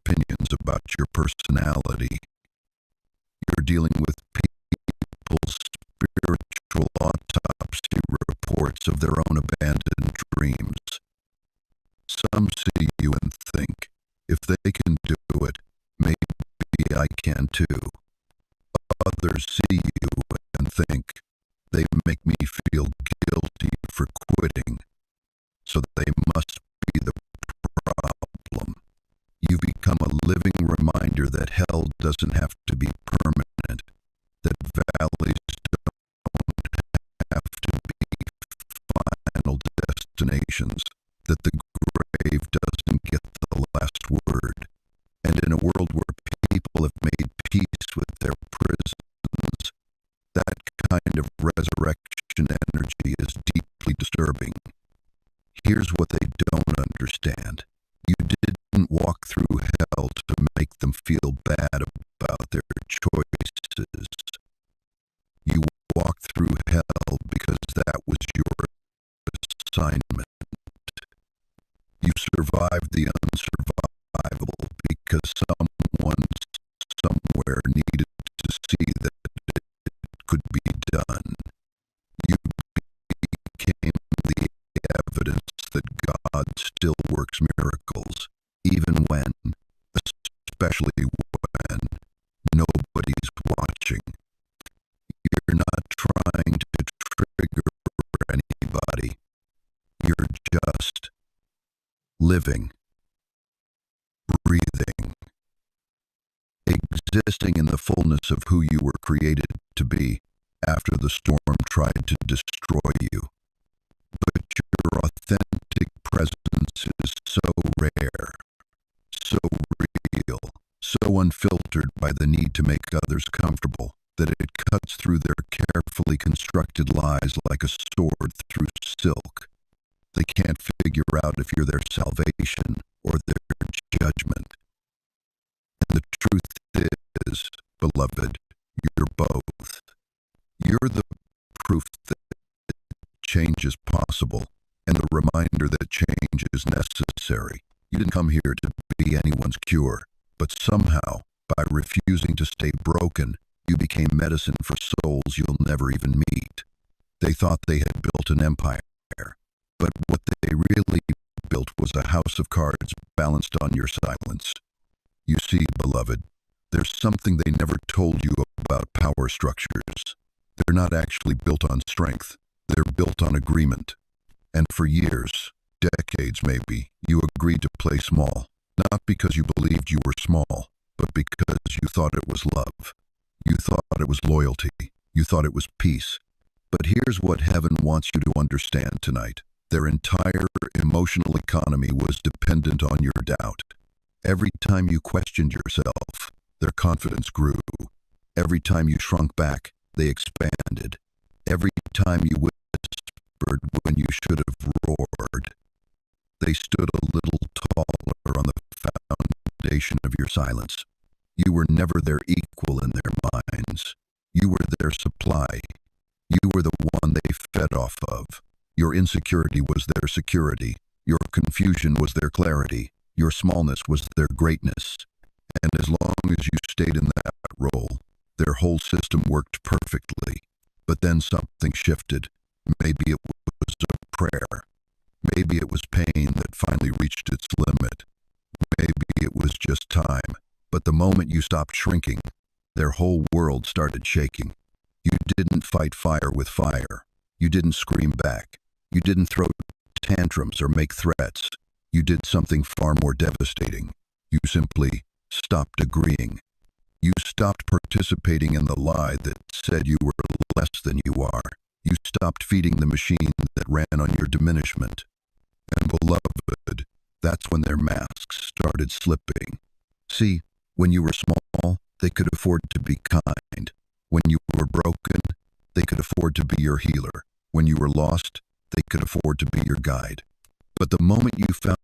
opinions about your personality. You're dealing with people's spiritual autopsy reports of their own abandoned dreams. Some see you and think, if they can do it, maybe I can too. Others see you and think, they make me feel guilty for quitting, so they must be the problem. You become a living reminder that hell doesn't have to be permanent, that valleys don't have to be final destinations, that the grave doesn't get the last word. And in a world where people have made peace with their prisons, that kind of resurrection energy is deeply disturbing. Here's what they don't understand. You didn't walk through hell to make them feel bad about their choices. You walked through hell because that was your assignment. You survived the unsurvivable because someone somewhere needed to see that it could be done. You became the evidence that God still works miracles, even when, especially when, nobody's watching. You're not trying to trigger anybody. You're just living, breathing, existing in the fullness of who you were created to be after the storm tried to destroy you. But your authentic presence is so rare, so real, so unfiltered by the need to make others comfortable, that it cuts through their carefully constructed lies like a sword through silk. They can't figure out if you're their salvation or their judgment. And the truth is, beloved, you're both. You're the proof that change is possible and the reminder that change is necessary. You didn't come here to be anyone's cure, but somehow, by refusing to stay broken, you became medicine for souls you'll never even meet. They thought they had built an empire, but what they really built was a house of cards balanced on your silence. You see, beloved, there's something they never told you about power structures. They're not actually built on strength. They're built on agreement. And for years, decades maybe, you agreed to play small, not because you believed you were small, but because you thought it was love. You thought it was loyalty. You thought it was peace. But here's what heaven wants you to understand tonight. Their entire emotional economy was dependent on your doubt. Every time you questioned yourself, their confidence grew. Every time you shrunk back, they expanded. Every time you whispered when you should have roared, they stood a little taller on the foundation of your silence. You were never their equal in their minds. You were their supply. You were the one they fed off of. Your insecurity was their security. Your confusion was their clarity. Your smallness was their greatness. And as long as you stayed in that role, their whole system worked perfectly. But then something shifted. Maybe it was a prayer. Maybe it was pain that finally reached its limit. Maybe it was just time. But the moment you stopped shrinking, their whole world started shaking. You didn't fight fire with fire. You didn't scream back. You didn't throw tantrums or make threats. You did something far more devastating. You simply stopped agreeing. You stopped participating in the lie that said you were less than you are. You stopped feeding the machine that ran on your diminishment. And beloved, that's when their masks started slipping. See, when you were small, they could afford to be kind. When you were broken, they could afford to be your healer. When you were lost, they could afford to be your guide. But the moment you found